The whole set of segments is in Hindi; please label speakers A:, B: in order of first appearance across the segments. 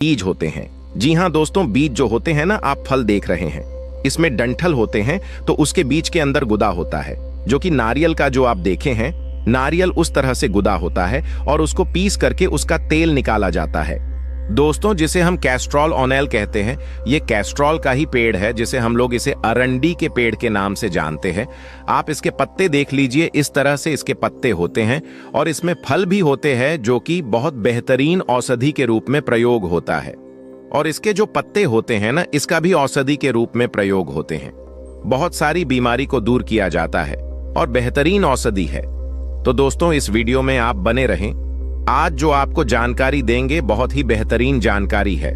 A: बीज होते हैं। जी हाँ दोस्तों, बीज जो होते हैं ना, आप फल देख रहे हैं, इसमें डंठल होते हैं, तो उसके बीज के अंदर गुदा होता है, जो कि नारियल का जो आप देखे हैं, नारियल उस तरह से गुदा होता है और उसको पीस करके उसका तेल निकाला जाता है दोस्तों, जिसे हम कैस्ट्रॉल ऑनेल कहते हैं। ये कैस्ट्रॉल का ही पेड़ है, जिसे हम लोग इसे अरंडी के पेड़ के नाम से जानते हैं। आप इसके पत्ते देख लीजिए, इस तरह से इसके पत्ते होते हैं और इसमें फल भी होते हैं, जो कि बहुत बेहतरीन औषधि के रूप में प्रयोग होता है। और इसके जो पत्ते होते हैं ना, इसका भी औषधि के रूप में प्रयोग होते हैं। बहुत सारी बीमारी को दूर किया जाता है और बेहतरीन औषधि है। तो दोस्तों, इस वीडियो में आप बने रहें। आज जो आपको जानकारी देंगे बहुत ही बेहतरीन जानकारी है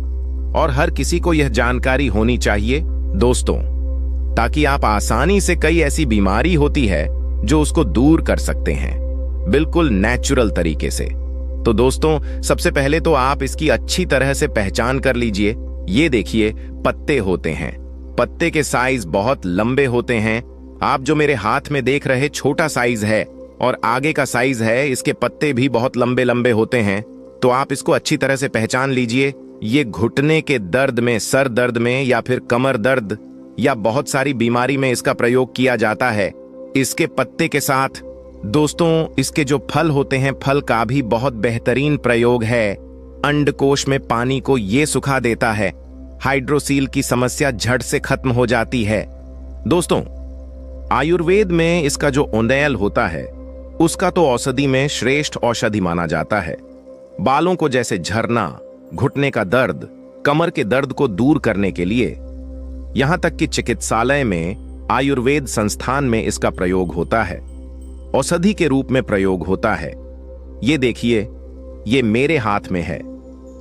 A: और हर किसी को यह जानकारी होनी चाहिए दोस्तों, ताकि आप आसानी से, कई ऐसी बीमारी होती है जो उसको दूर कर सकते हैं बिल्कुल नेचुरल तरीके से। तो दोस्तों, सबसे पहले तो आप इसकी अच्छी तरह से पहचान कर लीजिए। ये देखिए, पत्ते होते हैं। पत्ते के साइज बहुत लंबे होते हैं। आप जो मेरे हाथ में देख रहे, छोटा साइज है और आगे का साइज है, इसके पत्ते भी बहुत लंबे लंबे होते हैं। तो आप इसको अच्छी तरह से पहचान लीजिए। ये घुटने के दर्द में, सर दर्द में, या फिर कमर दर्द या बहुत सारी बीमारी में इसका प्रयोग किया जाता है। इसके पत्ते के साथ दोस्तों, इसके जो फल होते हैं, फल का भी बहुत बेहतरीन प्रयोग है। अंडकोश में पानी को ये सुखा देता है। हाइड्रोसील की समस्या झट से खत्म हो जाती है दोस्तों। आयुर्वेद में इसका जो ओनेल होता है, उसका तो औषधि में श्रेष्ठ औषधि माना जाता है। बालों को जैसे झरना, घुटने का दर्द, कमर के दर्द को दूर करने के लिए, यहां तक कि चिकित्सालय में, आयुर्वेद संस्थान में इसका प्रयोग होता है, औषधि के रूप में प्रयोग होता है। ये देखिए, ये मेरे हाथ में है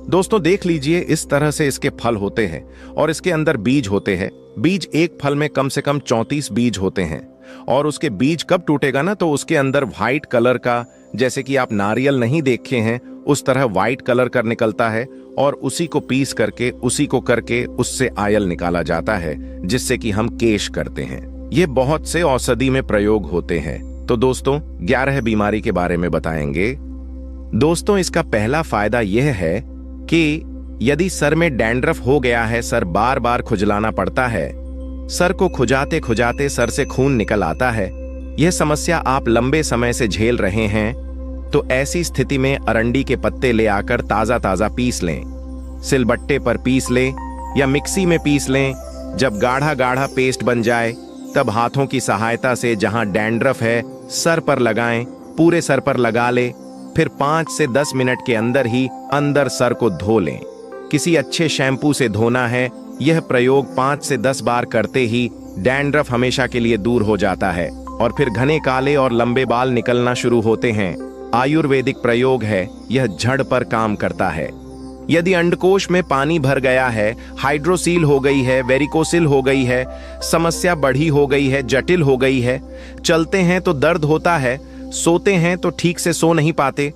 A: दोस्तों, देख लीजिए, इस तरह से इसके फल होते हैं और इसके अंदर बीज होते हैं। बीज, एक फल में कम से कम 34 बीज होते हैं और उसके बीज कब टूटेगा ना, तो उसके अंदर व्हाइट कलर का, जैसे कि आप नारियल नहीं देखे हैं, उस तरह व्हाइट कलर का निकलता है और उसी को पीस करके, उसी को करके उससे आयल निकाला जाता है, जिससे कि हम केश करते हैं। ये बहुत से औषधि में प्रयोग होते हैं। तो दोस्तों, 11 बीमारी के बारे में बताएंगे दोस्तों। इसका पहला फायदा यह है कि यदि सर में डैंड्रफ हो गया है, सर बार बार खुजलाना पड़ता है, सर को खुजाते खुजाते सर से खून निकल आता है, यह समस्या आप लंबे समय से झेल रहे हैं, तो ऐसी स्थिति में अरंडी के पत्ते ले आकर ताजा ताजा पीस लें। सिलबट्टे पर पीस लें या मिक्सी में पीस लें। जब गाढ़ा गाढ़ा पेस्ट बन जाए, तब हाथों की सहायता से जहां डैंड्रफ है, सर पर लगाएं, पूरे सर पर लगा ले। फिर 5 से 10 मिनट के अंदर ही अंदर सर को धो लें। किसी अच्छे शैम्पू से धोना है। यह प्रयोग 5 से 10 बार करते ही डैंड्रफ हमेशा के लिए दूर हो जाता है और फिर घने काले और लंबे बाल निकलना शुरू होते हैं। आयुर्वेदिक प्रयोग है, यह जड़ पर काम करता है। यदि अंडकोश में पानी भर गया है, हाइड्रोसील हो गई है, वेरिकोसिल हो गई है, समस्या बढ़ी हो गई है, जटिल हो गई है, चलते हैं तो दर्द होता है, सोते हैं तो ठीक से सो नहीं पाते,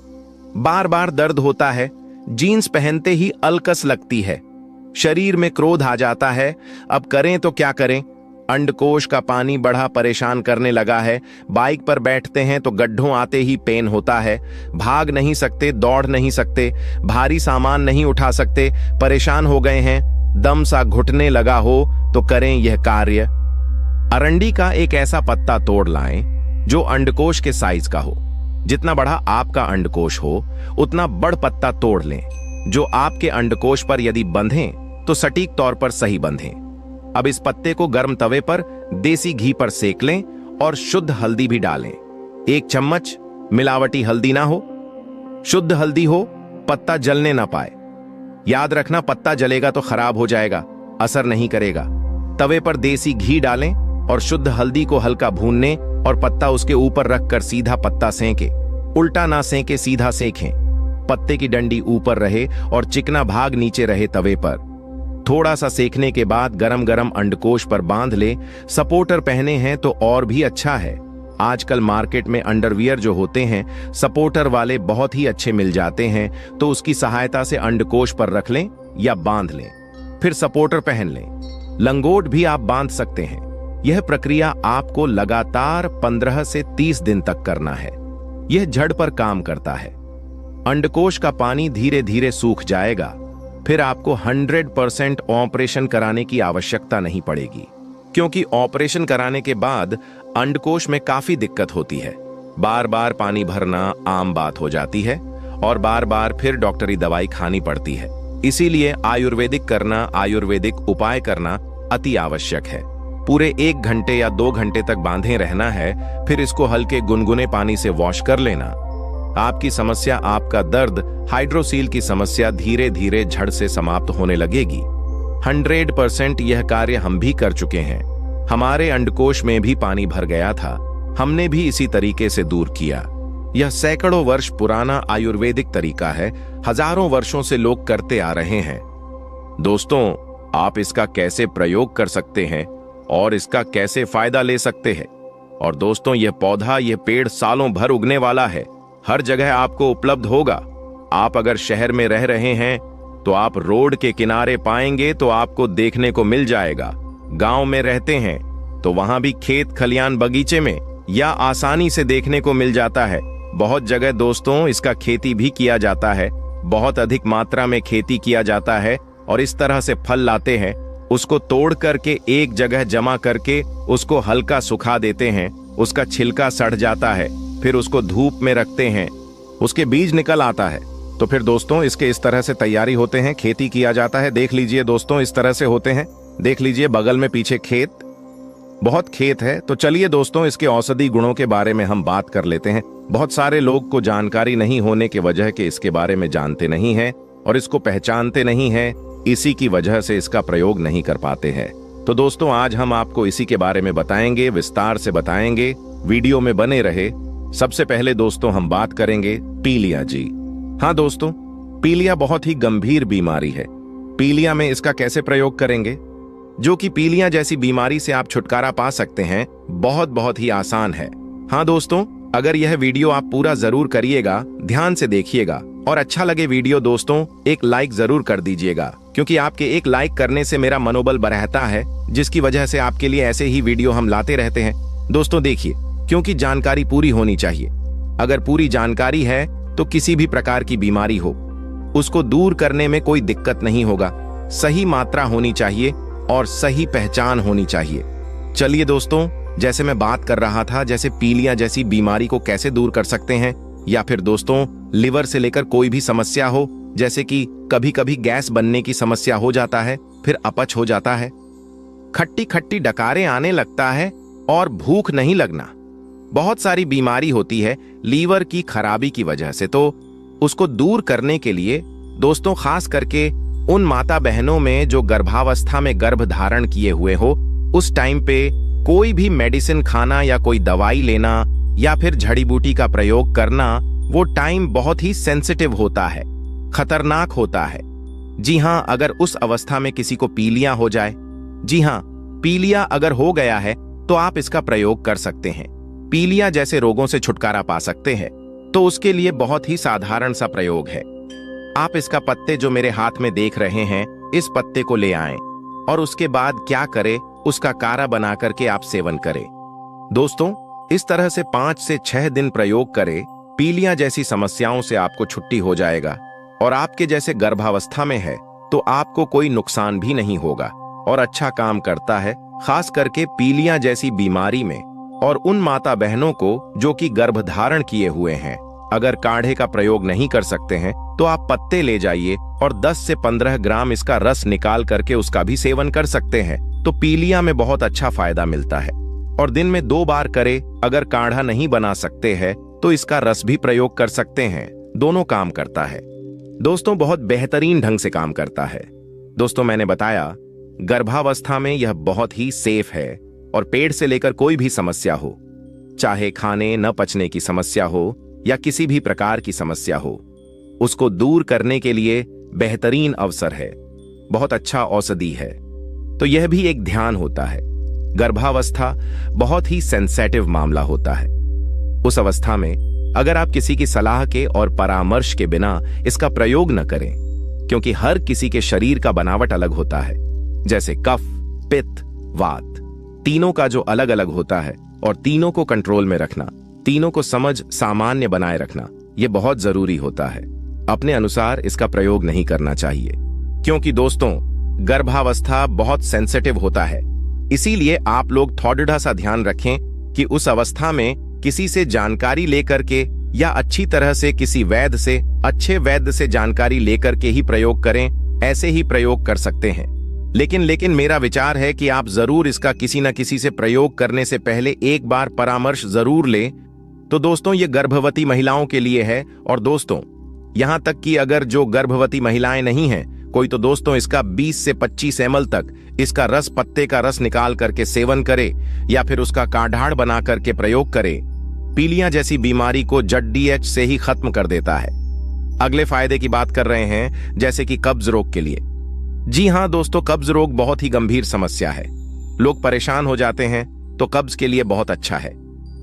A: बार बार दर्द होता है, जीन्स पहनते ही अलकस लगती है, शरीर में क्रोध आ जाता है, अब करें तो क्या करें, अंडकोश का पानी बड़ा परेशान करने लगा है, बाइक पर बैठते हैं तो गड्ढों आते ही पेन होता है, भाग नहीं सकते, दौड़ नहीं सकते, भारी सामान नहीं उठा सकते, परेशान हो गए हैं, दम सा घुटने लगा हो, तो करें यह कार्य। अरंडी का एक ऐसा पत्ता तोड़ लाएं जो अंडकोश के साइज का हो। जितना बड़ा आपका अंडकोश हो, उतना बड़ पत्ता तोड़ लें, जो आपके अंडकोश पर यदि बंधें तो सटीक तौर पर सही बंधें। अब इस पत्ते को गर्म तवे पर देसी घी पर सेक लें और शुद्ध हल्दी भी डालें। 1 चम्मच, मिलावटी हल्दी ना हो, शुद्ध हल्दी हो, पत्ता जलने ना पाए। याद रखना, पत्ता जलेगा तो खराब हो जाएगा, असर नहीं करेगा। तवे पर देसी घी डालें और शुद्ध हल्दी को हल्का भूनने और पत्ता उसके ऊपर रखकर सीधा पत्ता सेंके, उल्टा ना सेंके, सीधा सेंकें। पत्ते की डंडी ऊपर रहे और चिकना भाग नीचे रहे तवे पर। थोड़ा सा सेकने के बाद गरम गरम अंडकोश पर बांध ले। सपोर्टर पहने हैं तो और भी अच्छा है। आजकल मार्केट में अंडरवियर जो होते हैं, सपोर्टर वाले बहुत ही अच्छे मिल जाते हैं, तो उसकी सहायता से अंडकोश पर रख लें या बांध लें, फिर सपोर्टर पहन लें। लंगोट भी आप बांध सकते हैं। यह प्रक्रिया आपको लगातार 15 से 30 दिन तक करना है। यह जड़ पर काम करता है। अंडकोश का पानी धीरे धीरे सूख जाएगा, फिर आपको 100% ऑपरेशन कराने की आवश्यकता नहीं पड़ेगी, क्योंकि ऑपरेशन कराने के बाद अंडकोश में काफी दिक्कत होती है। बार बार पानी भरना आम बात हो जाती है और बार बार फिर डॉक्टरी दवाई खानी पड़ती है। इसीलिए आयुर्वेदिक उपाय करना अति आवश्यक है। पूरे 1 घंटे या 2 घंटे तक बांधे रहना है, फिर इसको हल्के गुनगुने पानी से वॉश कर लेना। आपकी समस्या, आपका दर्द, हाइड्रोसील की समस्या धीरे धीरे झड़ से समाप्त होने लगेगी। 100% यह कार्य हम भी कर चुके हैं। हमारे अंडकोश में भी पानी भर गया था, हमने भी इसी तरीके से दूर किया। यह सैकड़ों वर्ष पुराना आयुर्वेदिक तरीका है, हजारों वर्षों से लोग करते आ रहे हैं। दोस्तों, आप इसका कैसे प्रयोग कर सकते हैं और इसका कैसे फायदा ले सकते हैं। और दोस्तों, यह पौधा, यह पेड़ सालों भर उगने वाला है, हर जगह आपको उपलब्ध होगा। आप अगर शहर में रह रहे हैं तो आप रोड के किनारे पाएंगे तो आपको देखने को मिल जाएगा। गांव में रहते हैं तो वहां भी खेत खलियान बगीचे में या आसानी से देखने को मिल जाता है। बहुत जगह दोस्तों इसका खेती भी किया जाता है, बहुत अधिक मात्रा में खेती किया जाता है और इस तरह से फल लाते हैं, उसको तोड़ करके एक जगह जमा करके उसको हल्का सुखा देते हैं, उसका छिलका सड़ जाता है, फिर उसको धूप में रखते हैं, उसके बीज निकल आता है। तो फिर दोस्तों इसके इस तरह से तैयारी होते हैं, खेती किया जाता है। देख लीजिए दोस्तों, इस तरह से होते हैं। देख लीजिए बगल में पीछे खेत, बहुत खेत है। तो चलिए दोस्तों, इसके औषधि गुणों के बारे में हम बात कर लेते हैं। बहुत सारे लोग को जानकारी नहीं होने की वजह के इसके बारे में जानते नहीं हैं और इसको पहचानते नहीं हैं, इसी की वजह से इसका प्रयोग नहीं कर पाते हैं। तो दोस्तों, आज हम आपको इसी के बारे में बताएंगे, विस्तार से बताएंगे। वीडियो में बने रहे। सबसे पहले दोस्तों हम बात करेंगे पीलिया जी। हाँ दोस्तों, पीलिया बहुत ही गंभीर बीमारी है। पीलिया में इसका कैसे प्रयोग करेंगे, जो कि पीलिया जैसी बीमारी से आप छुटकारा पा सकते हैं, बहुत ही आसान है। हाँ दोस्तों, अगर यह वीडियो आप पूरा जरूर करिएगा, ध्यान से देखिएगा और अच्छा लगे वीडियो दोस्तों एक लाइक जरूर कर दीजिएगा, क्योंकि आपके एक लाइक करने से मेरा मनोबल बढ़ता है, जिसकी वजह से आपके लिए ऐसे ही वीडियो हम लाते रहते हैं। दोस्तों देखिए, क्योंकि जानकारी पूरी होनी चाहिए। अगर पूरी जानकारी है तो किसी भी प्रकार की बीमारी हो उसको दूर करने में कोई दिक्कत नहीं होगा। सही मात्रा होनी चाहिए और सही पहचान होनी चाहिए। चलिए दोस्तों, जैसे मैं बात कर रहा था, जैसे पीलिया जैसी बीमारी को कैसे दूर कर सकते हैं, या फिर दोस्तों लिवर से लेकर कोई भी समस्या हो, जैसे कि कभी कभी गैस बनने की समस्या हो जाता है, फिर अपच हो जाता है, खट्टी खट्टी डकारें आने लगता है और भूख नहीं लगना, बहुत सारी बीमारी होती है लीवर की खराबी की वजह से। तो उसको दूर करने के लिए दोस्तों, खास करके उन माता बहनों में जो गर्भावस्था में गर्भ धारण किए हुए हो, उस टाइम पे कोई भी मेडिसिन खाना या कोई दवाई लेना या फिर जड़ी बूटी का प्रयोग करना, वो टाइम बहुत ही सेंसिटिव होता है, खतरनाक होता है। जी हाँ, अगर उस अवस्था में किसी को पीलिया हो जाए, जी हाँ, पीलिया अगर हो गया है तो आप इसका प्रयोग कर सकते हैं। पीलिया जैसे रोगों से छुटकारा पा सकते हैं। तो उसके लिए बहुत ही साधारण सा प्रयोग है। आप इसका पत्ते जो मेरे हाथ में देख रहे हैं, इस पत्ते को ले आएं और उसके बाद क्या करें, उसका काढ़ा बना करके आप सेवन करें। दोस्तों, इस तरह से 5 से 6 दिन प्रयोग करें, पीलिया जैसी समस्याओं से आपको छुट्टी हो जाएगा और आपके जैसे गर्भावस्था में है तो आपको कोई नुकसान भी नहीं होगा और अच्छा काम करता है, खास करके पीलिया जैसी बीमारी में और उन माता बहनों को जो कि गर्भधारण किए हुए हैं। अगर काढ़े का प्रयोग नहीं कर सकते हैं तो आप पत्ते ले जाइए और 10 से 15 ग्राम इसका रस निकाल करके उसका भी सेवन कर सकते हैं। तो पीलिया में बहुत अच्छा फायदा मिलता है और दिन में 2 बार करें। अगर काढ़ा नहीं बना सकते हैं तो इसका रस भी प्रयोग कर सकते हैं, दोनों काम करता है। दोस्तों, बहुत बेहतरीन ढंग से काम करता है। दोस्तों, मैंने बताया गर्भावस्था में यह बहुत ही सेफ है और पेट से लेकर कोई भी समस्या हो, चाहे खाने न पचने की समस्या हो या किसी भी प्रकार की समस्या हो, उसको दूर करने के लिए बेहतरीन अवसर है, बहुत अच्छा औषधि है। तो यह भी एक ध्यान होता है। गर्भावस्था बहुत ही सेंसेटिव मामला होता है। उस अवस्था में अगर आप किसी की सलाह के और परामर्श के बिना इसका प्रयोग न करें, क्योंकि हर किसी के शरीर का बनावट अलग होता है, जैसे कफ, पित्त, वात, तीनों का जो अलग अलग होता है, और तीनों को कंट्रोल में रखना, तीनों को समझ सामान्य बनाए रखना, यह बहुत जरूरी होता है। अपने अनुसार इसका प्रयोग नहीं करना चाहिए, क्योंकि दोस्तों गर्भावस्था बहुत सेंसिटिव होता है। इसीलिए आप लोग थोड़ा सा ध्यान रखें कि उस अवस्था में किसी से जानकारी लेकर के या अच्छी तरह से किसी वैद्य से, अच्छे वैद्य से जानकारी लेकर के ही प्रयोग करें। ऐसे ही प्रयोग कर सकते हैं, लेकिन मेरा विचार है कि आप जरूर इसका किसी न किसी से प्रयोग करने से पहले एक बार परामर्श जरूर लें। तो दोस्तों ये गर्भवती महिलाओं के लिए है। और दोस्तों यहां तक कि अगर जो गर्भवती महिलाएं नहीं हैं कोई, तो दोस्तों इसका 20 से 25 ml तक इसका रस, पत्ते का रस निकाल करके सेवन करे या फिर उसका काढ़ाड़ बना करके प्रयोग करे। पीलिया जैसी बीमारी को जड्डीएच से ही खत्म कर देता है। अगले फायदे की बात कर रहे हैं, जैसे कि कब्ज रोग के लिए। जी हां दोस्तों, कब्ज रोग बहुत ही गंभीर समस्या है। लोग परेशान हो जाते हैं, तो कब्ज के लिए बहुत अच्छा है।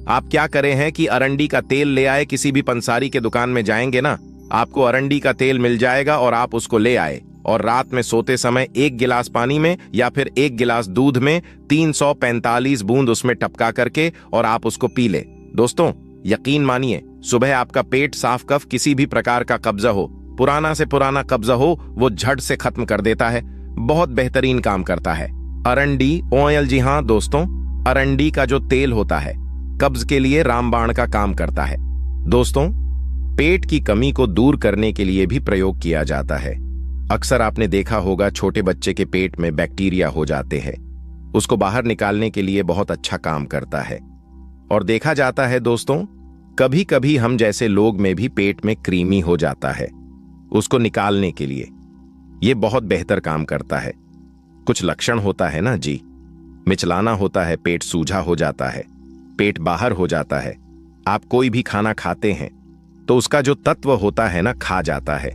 A: आप क्या करें हैं कि अरंडी का तेल ले आए। किसी भी पंसारी के दुकान में जाएंगे ना, आपको अरंडी का तेल मिल जाएगा और आप उसको ले आए और रात में सोते समय 1 गिलास पानी में या फिर 1 गिलास दूध में 345 बूंद उसमें टपका करके और आप उसको पी ले। दोस्तों यकीन मानिए, सुबह आपका पेट साफ, कफ, किसी भी प्रकार का कब्जा हो, पुराना से पुराना कब्जा हो, वो झट से खत्म कर देता है। बहुत बेहतरीन काम करता है अरंडी ऑयल। जी हाँ दोस्तों, अरंडी का जो तेल होता है कब्ज के लिए रामबाण का काम करता है। दोस्तों पेट की कमी को दूर करने के लिए भी प्रयोग किया जाता है। अक्सर आपने देखा होगा छोटे बच्चे के पेट में बैक्टीरिया हो जाते हैं, उसको बाहर निकालने के लिए बहुत अच्छा काम करता है। और देखा जाता है दोस्तों, कभी कभी हम जैसे लोग में भी पेट में कृमि हो जाता है, उसको निकालने के लिए यह बहुत बेहतर काम करता है। कुछ लक्षण होता है ना जी, मिचलाना होता है, पेट सूजा हो जाता है, पेट बाहर हो जाता है। आप कोई भी खाना खाते हैं तो उसका जो तत्व होता है ना, खा जाता है,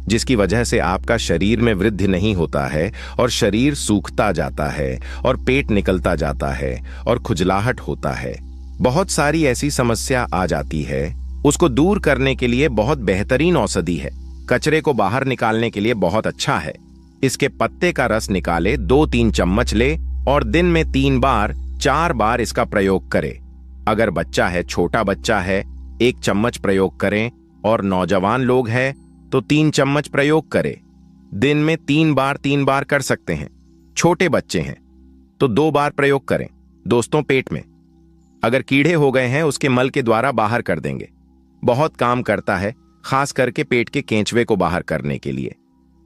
A: जिसकी वजह से आपका शरीर में वृद्धि नहीं होता है और शरीर सूखता जाता है और पेट निकलता जाता है और खुजलाहट होता है। बहुत सारी ऐसी समस्या आ जाती है। उसको दूर करने के लिए बहुत बेहतरीन औषधि है। कचरे को बाहर निकालने के लिए बहुत अच्छा है। इसके पत्ते का रस निकाले, 2-3 चम्मच ले और दिन में 3 बार 4 बार इसका प्रयोग करें। अगर बच्चा है, छोटा बच्चा है, 1 चम्मच प्रयोग करें और नौजवान लोग हैं तो 3 चम्मच प्रयोग करें। दिन में 3 बार कर सकते हैं। छोटे बच्चे हैं तो 2 बार प्रयोग करें। दोस्तों पेट में अगर कीड़े हो गए हैं उसके मल के द्वारा बाहर कर देंगे। बहुत काम करता है, खास करके पेट के केंचुए को बाहर करने के लिए।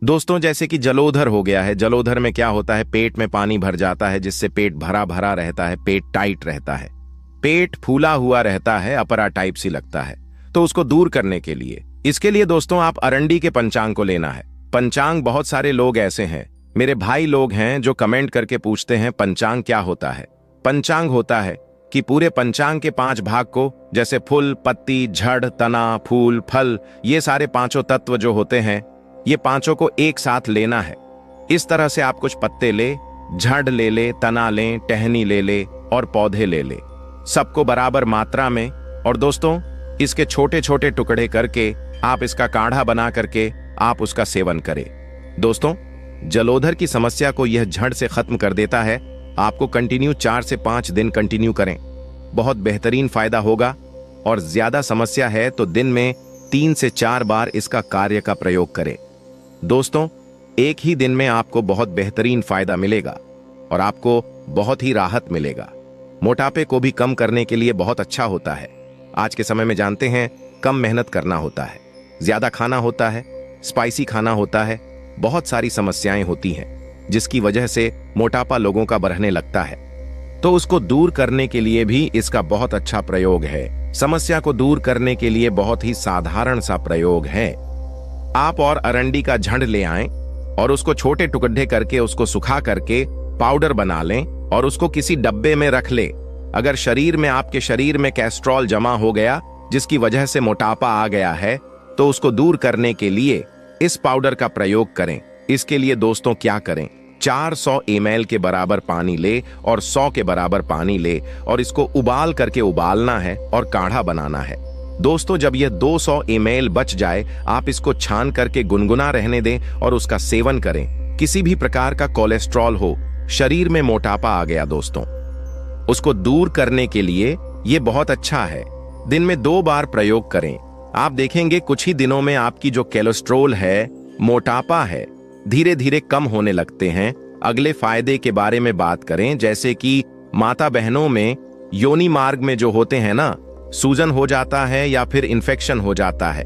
A: दोस्तों जैसे कि जलोधर हो गया है, जलोधर में क्या होता है, पेट में पानी भर जाता है, जिससे पेट भरा भरा रहता है, पेट टाइट रहता है, पेट फूला हुआ रहता है, अपरा टाइप सी लगता है। तो उसको दूर करने के लिए, इसके लिए दोस्तों आप अरंडी के पंचांग को लेना है। पंचांग, बहुत सारे लोग ऐसे हैं, मेरे भाई लोग हैं जो कमेंट करके पूछते हैं पंचांग क्या होता है। पंचांग होता है कि पूरे पंचांग के 5 भाग को, जैसे फूल, पत्ती, झड़, तना, फूल, फल, ये सारे 5 तत्व जो होते हैं, ये 5 को एक साथ लेना है। इस तरह से आप कुछ पत्ते ले, झड़ ले ले, तना ले, टहनी ले ले और पौधे ले ले, सबको बराबर मात्रा में। और दोस्तों इसके छोटे छोटे टुकड़े करके आप इसका काढ़ा बना करके आप उसका सेवन करें। दोस्तों जलोधर की समस्या को यह झड़ से खत्म कर देता है। आपको कंटिन्यू 4 से 5 दिन कंटिन्यू करें, बहुत बेहतरीन फायदा होगा। और ज्यादा समस्या है तो दिन में 3 से 4 बार इसका कार्य का प्रयोग करें। दोस्तों एक ही दिन में आपको बहुत बेहतरीन फायदा मिलेगा और आपको बहुत ही राहत मिलेगा। मोटापे को भी कम करने के लिए बहुत अच्छा होता है। आज के समय में जानते हैं कम मेहनत करना होता है, ज्यादा खाना होता है, स्पाइसी खाना होता है, बहुत सारी समस्याएं होती हैं जिसकी वजह से मोटापा लोगों का बढ़ने लगता है। तो उसको दूर करने के लिए भी इसका बहुत अच्छा प्रयोग है। समस्या को दूर करने के लिए बहुत ही साधारण सा प्रयोग है। आप और अरंडी का झंड ले आएं और उसको छोटे टुकड़े करके उसको सुखा करके पाउडर बना लें और उसको किसी डब्बे में रख ले। अगर शरीर में, आपके शरीर में कैस्ट्रॉल जमा हो गया जिसकी वजह से मोटापा आ गया है, तो उसको दूर करने के लिए इस पाउडर का प्रयोग करें। इसके लिए दोस्तों क्या करें, 400 ml के बराबर पानी ले और 100 के बराबर पानी ले और इसको उबाल करके उबालना है और काढ़ा बनाना है। दोस्तों जब यह 200 ml बच जाए, आप इसको छान करके गुनगुना रहने दें और उसका सेवन करें। किसी भी प्रकार का कोलेस्ट्रॉल हो, शरीर में मोटापा आ गया दोस्तों, उसको दूर करने के लिए यह बहुत अच्छा है। दिन में 2 बार प्रयोग करें। आप देखेंगे कुछ ही दिनों में आपकी जो कोलेस्ट्रॉल है, मोटापा है, धीरे धीरे कम होने लगते हैं। अगले फायदे के बारे में बात करें, जैसे कि माता बहनों में योनि मार्ग में जो होते हैं ना, सूजन हो जाता है या फिर इन्फेक्शन हो जाता है,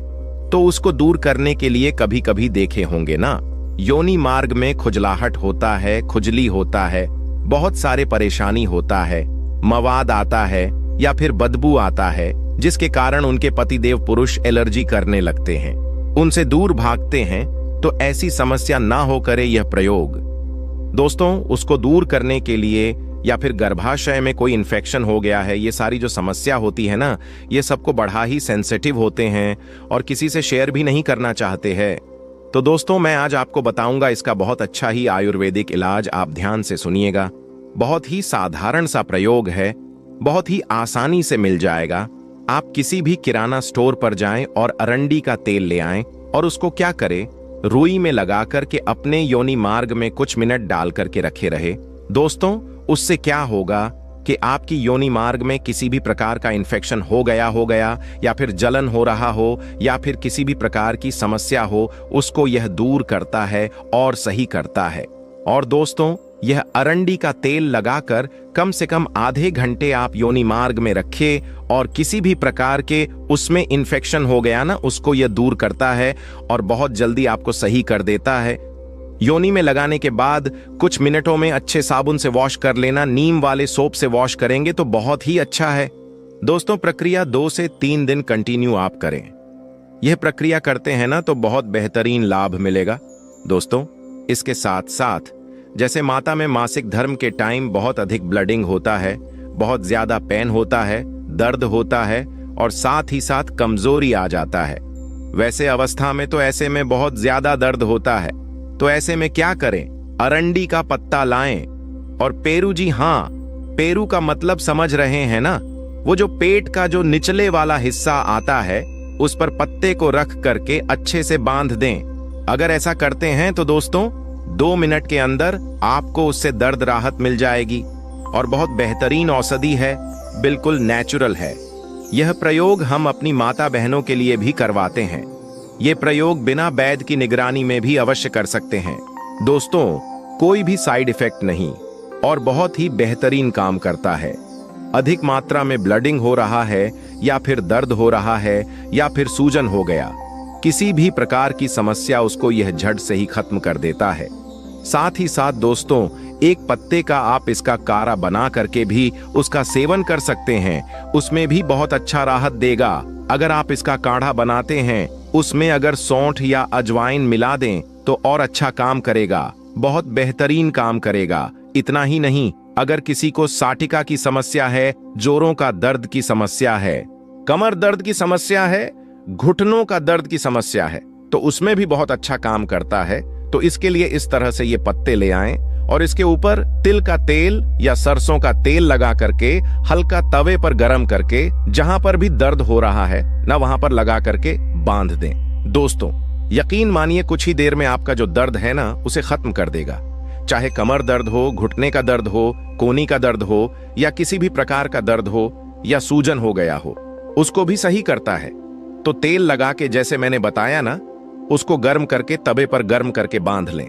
A: तो उसको दूर करने के लिए कभी कभी देखे होंगे ना, योनि मार्ग में खुजलाहट होता है, खुजली होता है, बहुत सारे परेशानी होता है, मवाद आता है या फिर बदबू आता है, जिसके कारण उनके पतिदेव पुरुष एलर्जी करने लगते हैं, उनसे दूर भागते हैं। तो ऐसी समस्या ना हो करे यह प्रयोग। दोस्तों, उसको दूर करने के लिए या फिर गर्भाशय में कोई इन्फेक्शन हो गया है, ये सारी जो समस्या होती है ना, ये सबको बड़ा ही सेंसिटिव होते हैं और किसी से शेयर भी नहीं करना चाहते हैं। तो दोस्तों, मैं आज आपको बताऊंगा इसका बहुत अच्छा ही आयुर्वेदिक इलाज। आप ध्यान से सुनिएगा। बहुत ही साधारण सा प्रयोग है, बहुत ही आसानी से मिल जाएगा। आप किसी भी किराना स्टोर पर जाएं और अरंडी का तेल ले आएं और उसको क्या करें, रुई में लगा करके अपने योनि मार्ग में कुछ मिनट डाल करके रखे रहे। दोस्तों, उससे क्या होगा कि आपकी योनि मार्ग में किसी भी प्रकार का इन्फेक्शन हो गया या फिर जलन हो रहा हो या फिर किसी भी प्रकार की समस्या हो, उसको यह दूर करता है और सही करता है। और दोस्तों, यह अरंडी का तेल लगाकर कम से कम आधे घंटे आप योनि मार्ग में रखें और किसी भी प्रकार के उसमें इन्फेक्शन हो गया ना, उसको यह दूर करता है और बहुत जल्दी आपको सही कर देता है। योनि में लगाने के बाद कुछ मिनटों में अच्छे साबुन से वॉश कर लेना। नीम वाले सोप से वॉश करेंगे तो बहुत ही अच्छा है। दोस्तों, प्रक्रिया 2 से 3 दिन कंटिन्यू आप करें। यह प्रक्रिया करते हैं ना तो बहुत बेहतरीन लाभ मिलेगा। दोस्तों, इसके साथ साथ जैसे माता में मासिक धर्म के टाइम बहुत अधिक ब्लडिंग होता है, बहुत ज्यादा पेन होता है, दर्द होता है और साथ ही साथ कमजोरी आ जाता है, वैसे अवस्था में तो ऐसे में बहुत ज्यादा दर्द होता है। तो ऐसे में क्या करें, अरंडी का पत्ता लाएं और पेरू, जी हाँ, पेरू का मतलब समझ रहे हैं ना, वो जो पेट का जो निचले वाला हिस्सा आता है, उस पर पत्ते को रख करके अच्छे से बांध दें। अगर ऐसा करते हैं तो दोस्तों 2 मिनट के अंदर आपको उससे दर्द राहत मिल जाएगी और बहुत बेहतरीन औषधि है, बिल्कुल नेचुरल है। यह प्रयोग हम अपनी माता बहनों के लिए भी करवाते हैं। ये प्रयोग बिना वैद्य की निगरानी में भी अवश्य कर सकते हैं। दोस्तों, कोई भी साइड इफेक्ट नहीं और बहुत ही बेहतरीन काम करता है। अधिक मात्रा में ब्लडिंग हो रहा है या फिर दर्द हो रहा है या फिर सूजन हो गया, किसी भी प्रकार की समस्या उसको यह झट से ही खत्म कर देता है। साथ ही साथ दोस्तों, एक पत्ते का आप इसका काढ़ा बना करके भी उसका सेवन कर सकते हैं, उसमें भी बहुत अच्छा राहत देगा। अगर आप इसका काढ़ा बनाते हैं, उसमें अगर सौंठ या अजवाइन मिला दें तो और अच्छा काम करेगा, बहुत बेहतरीन काम करेगा। इतना ही नहीं, अगर किसी को साटिका की समस्या है, जोड़ों का दर्द की समस्या है, कमर दर्द की समस्या है, घुटनों का दर्द की समस्या है, तो उसमें भी बहुत अच्छा काम करता है। तो इसके लिए इस तरह से ये पत्ते ले आएं और इसके ऊपर तिल का तेल या सरसों का तेल लगा करके हल्का तवे पर गरम करके जहां पर भी दर्द हो रहा है ना, वहां पर लगा करके बांध दें। दोस्तों, यकीन मानिए कुछ ही देर में आपका जो दर्द है ना, उसे खत्म कर देगा। चाहे कमर दर्द हो, घुटने का दर्द हो, कोहनी का दर्द हो या किसी भी प्रकार का दर्द हो या सूजन हो गया हो, उसको भी सही करता है। तो तेल लगा के जैसे मैंने बताया ना, उसको गर्म करके तवे पर गर्म करके बांध लें।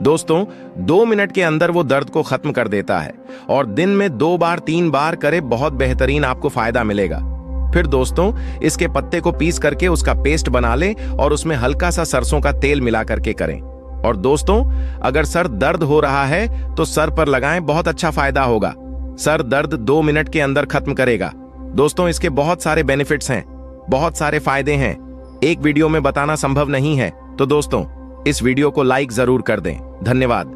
A: दोस्तों, 2 मिनट के अंदर वो दर्द को खत्म कर देता है और दिन में 2 बार 3 बार करे, बहुत बेहतरीन आपको फायदा मिलेगा। फिर दोस्तों, इसके पत्ते को पीस करके उसका पेस्ट बना लें और उसमें हल्का सा सरसों का तेल मिला करके करें। और दोस्तों, अगर सर दर्द हो रहा है तो सर पर लगाएं, बहुत अच्छा फायदा होगा। सर दर्द 2 मिनट के अंदर खत्म करेगा। दोस्तों, इसके बहुत सारे बेनिफिट्स हैं, बहुत सारे फायदे हैं, एक वीडियो में बताना संभव नहीं है। तो दोस्तों, इस वीडियो को लाइक जरूर कर दें। धन्यवाद।